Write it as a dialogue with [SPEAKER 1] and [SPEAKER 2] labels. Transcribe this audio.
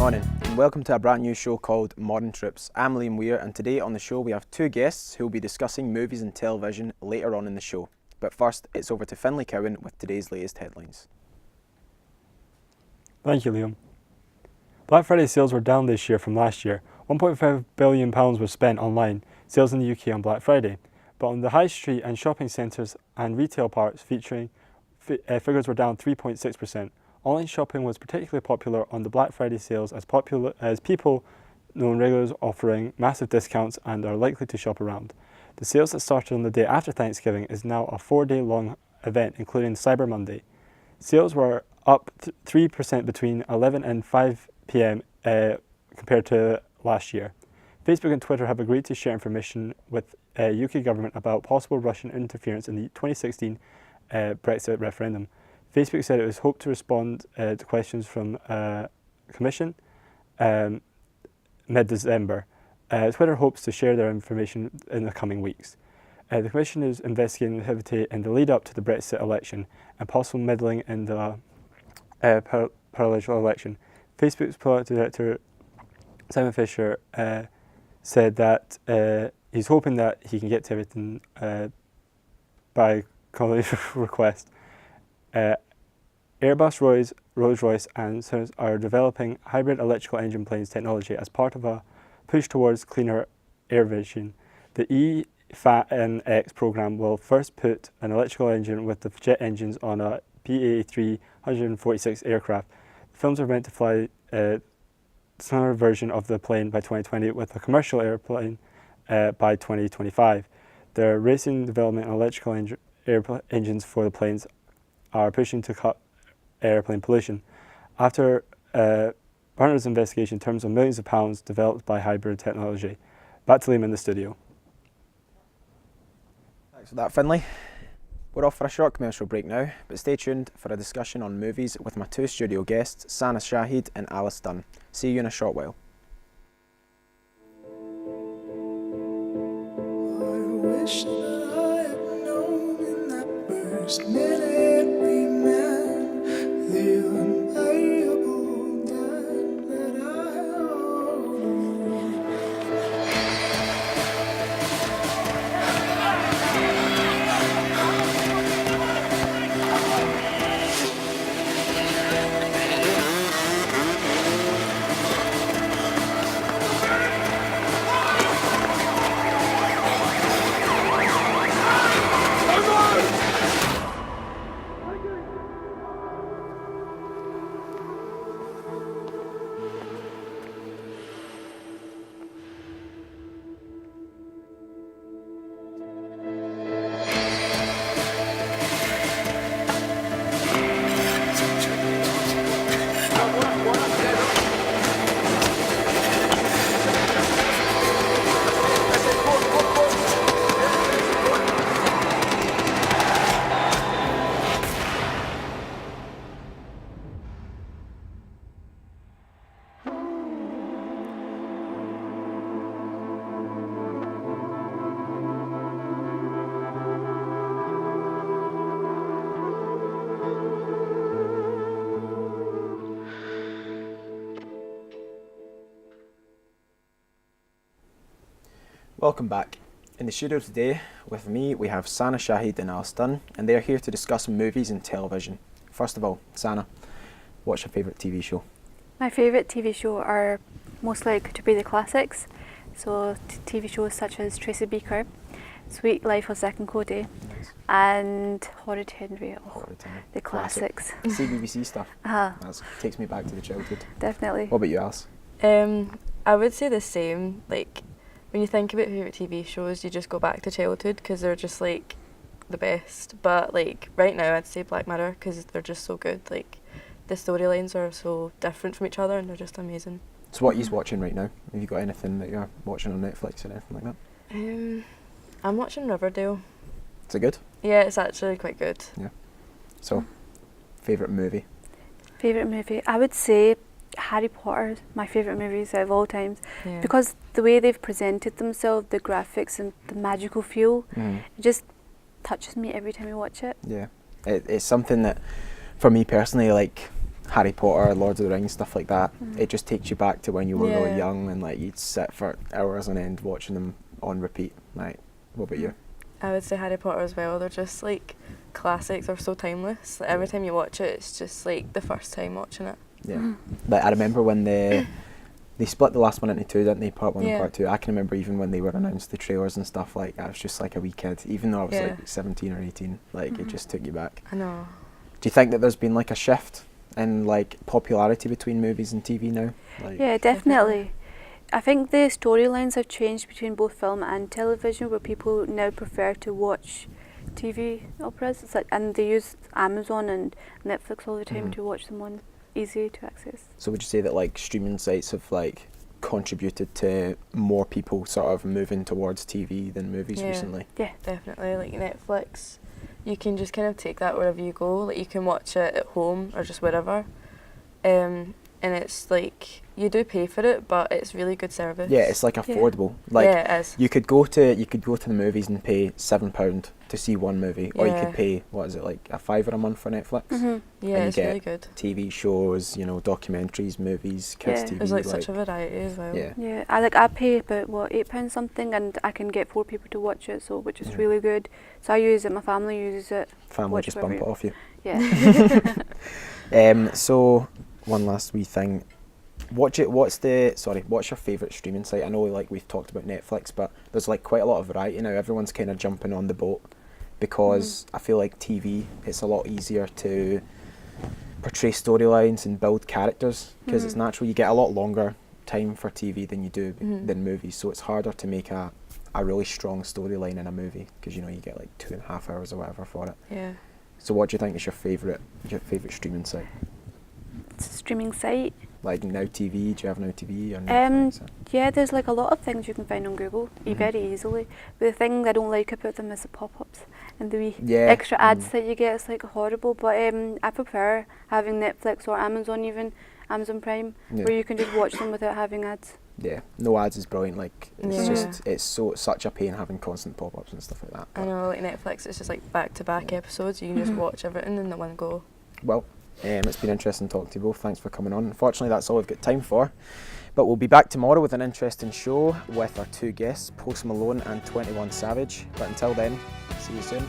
[SPEAKER 1] Morning, and welcome to a brand new show called Mornin Trips. I'm Liam Weir, and today on the show we have two guests who will be discussing movies and television later on in the show. But first, it's over to Finlay Cowan with today's latest headlines.
[SPEAKER 2] Thank you, Liam. Black Friday sales were down this year from last year. £1.5 billion was spent online sales in the UK on Black Friday, but on the high street and shopping centres and retail parks figures were down 3.6%. Online shopping was particularly popular on the Black Friday sales as people know regulars offering massive discounts and are likely to shop around. The sales that started on the day after Thanksgiving is now a 4-day-long event, including Cyber Monday. Sales were up 3% between 11 and 5 p.m. Compared to last year. Facebook and Twitter have agreed to share information with UK government about possible Russian interference in the 2016 Brexit referendum. Facebook said it was hoped to respond to questions from Commission mid-December. Twitter hopes to share their information in the coming weeks. The Commission is investigating activity in the lead-up to the Brexit election and possible meddling in the parliamentary election. Facebook's product director Simon Fisher said that he's hoping that he can get to everything by college request. Airbus, Rolls-Royce and Siemens are developing hybrid electrical engine planes technology as part of a push towards cleaner aviation. The E-FAT-NX program will first put an electrical engine with the jet engines on a BA-346 aircraft. The films are meant to fly a similar version of the plane by 2020 with a commercial airplane by 2025. The racing development and electrical engines for the planes are pushing to cut airplane pollution. After partners' investigation in terms of millions of pounds developed by hybrid technology. Back to Liam in the studio.
[SPEAKER 1] Thanks for that, Finlay. We're off for a short commercial break now, but stay tuned for a discussion on movies with my two studio guests, Sana Shahid and Alice Dunn. See you in a short while.
[SPEAKER 3] I wish that I had known in that first minute we met the unpayable debt that I owe you.
[SPEAKER 1] Welcome back. In the studio today with me we have Sana Shahid and Alice Dunn, and they are here to discuss movies and television. First of all, Sana, what's your favourite TV show?
[SPEAKER 4] My favourite TV show are most likely to be the classics. So TV shows such as Tracy Beaker, Sweet Life of Zack and Cody,
[SPEAKER 1] Nice.
[SPEAKER 4] and Horrid Henry. Oh,
[SPEAKER 1] Horrid Henry.
[SPEAKER 4] the classics.
[SPEAKER 1] CBBC stuff.
[SPEAKER 4] Uh-huh,
[SPEAKER 1] That takes me back to the childhood.
[SPEAKER 4] definitely.
[SPEAKER 1] What about you, Alice?
[SPEAKER 5] I would say the same. Like, when you think about favourite TV shows, you just go back to childhood because they're just like the best. But like right now, I'd say Black Mirror because they're just so good. Like the storylines are so different from each other and they're just amazing.
[SPEAKER 1] So what are you watching right now? Have you got anything that you're watching on Netflix or anything like that?
[SPEAKER 5] I'm watching Riverdale.
[SPEAKER 1] Is it good?
[SPEAKER 5] Yeah, it's actually quite good.
[SPEAKER 1] So, favourite movie?
[SPEAKER 4] Favourite movie? I would say Harry Potter, my favourite movies of all times.
[SPEAKER 5] Yeah.
[SPEAKER 4] Because the way they've presented themselves, the graphics and the magical feel, it just touches me every time I watch it.
[SPEAKER 1] Yeah. It's something that, for me personally, like, Harry Potter, Lord of the Rings, stuff like that. It just takes you back to when you were really
[SPEAKER 5] Yeah.
[SPEAKER 1] young and like you'd sit for hours on end watching them on repeat. Like, what about you?
[SPEAKER 5] I would say Harry Potter as well. They're just like classics. They're so timeless. Like, every time you watch it, it's just like the first time watching it.
[SPEAKER 1] Yeah. Like I remember when they split the last one into two, didn't they? Part 1 and
[SPEAKER 5] Yeah.
[SPEAKER 1] part 2. I can remember even when they were announced the trailers and stuff, like I was just like a wee kid, even though I was
[SPEAKER 5] Yeah.
[SPEAKER 1] like 17 or 18, like it just took you back.
[SPEAKER 5] I know.
[SPEAKER 1] Do you think that there's been like a shift in like popularity between movies and TV now? Like,
[SPEAKER 4] Yeah, definitely. I think the storylines have changed between both film and television, where people now prefer to watch TV operas. It's like, and they use Amazon and Netflix all the time to watch them on, easy to access.
[SPEAKER 1] So would you say that like streaming sites have like contributed to more people sort of moving towards TV than movies
[SPEAKER 5] Yeah.
[SPEAKER 1] recently?
[SPEAKER 4] Yeah.
[SPEAKER 5] Definitely. Like Netflix, you can just kind of take that wherever you go. Like you can watch it at home or just wherever. And it's like you do pay for it, but it's really good service.
[SPEAKER 1] Yeah, it's like affordable. Like
[SPEAKER 5] yeah, it is.
[SPEAKER 1] you could go to the movies and pay £7 to see one movie, or you
[SPEAKER 5] Yeah.
[SPEAKER 1] could pay, what is it, like a £5 a month for Netflix?
[SPEAKER 4] Mm-hmm.
[SPEAKER 5] Yeah,
[SPEAKER 1] you
[SPEAKER 5] it's
[SPEAKER 1] get
[SPEAKER 5] really good.
[SPEAKER 1] TV shows, you know, documentaries, movies, kids
[SPEAKER 4] Yeah.
[SPEAKER 1] TV.
[SPEAKER 5] There's like such a variety as well.
[SPEAKER 1] yeah.
[SPEAKER 4] Yeah, I pay about £8 something, and I can get 4 people to watch it, so which is
[SPEAKER 1] Yeah.
[SPEAKER 4] really good. So I use it, my family uses it.
[SPEAKER 1] Family
[SPEAKER 4] Watch
[SPEAKER 1] just
[SPEAKER 4] whatever
[SPEAKER 1] bump it
[SPEAKER 4] you-
[SPEAKER 1] off you.
[SPEAKER 4] Yeah.
[SPEAKER 1] So one last wee thing. What's your favourite streaming site? I know like we've talked about Netflix, but there's like quite a lot of variety now. Everyone's kind of jumping on the boat because I feel like TV, it's a lot easier to portray storylines and build characters because it's natural. You get a lot longer time for TV than you do than movies, so it's harder to make a really strong storyline in a movie because you know you get like 2.5 hours or whatever for it.
[SPEAKER 5] Yeah.
[SPEAKER 1] So what do you think is your favourite streaming site?
[SPEAKER 4] It's a streaming site.
[SPEAKER 1] Like Now TV, do you have Now TV or Netflix?
[SPEAKER 4] Yeah, there's like a lot of things you can find on Google very easily. But the thing I don't like about them is the pop-ups and the wee
[SPEAKER 1] Yeah.
[SPEAKER 4] extra ads that you get. It's like horrible. But I prefer having Netflix or Amazon, even Amazon Prime,
[SPEAKER 1] Yeah.
[SPEAKER 4] where you can just watch them without having ads.
[SPEAKER 1] Yeah, no ads is brilliant. Like it's
[SPEAKER 5] Yeah.
[SPEAKER 1] just such a pain having constant pop-ups and stuff like that.
[SPEAKER 5] I know, like Netflix, it's just like back-to-back episodes. You can just watch everything in the one go.
[SPEAKER 1] Well, it's been interesting talking to you both. Thanks for coming on. Unfortunately, that's all we've got time for. But we'll be back tomorrow with an interesting show with our 2 guests, Post Malone and 21 Savage. But until then, see you soon.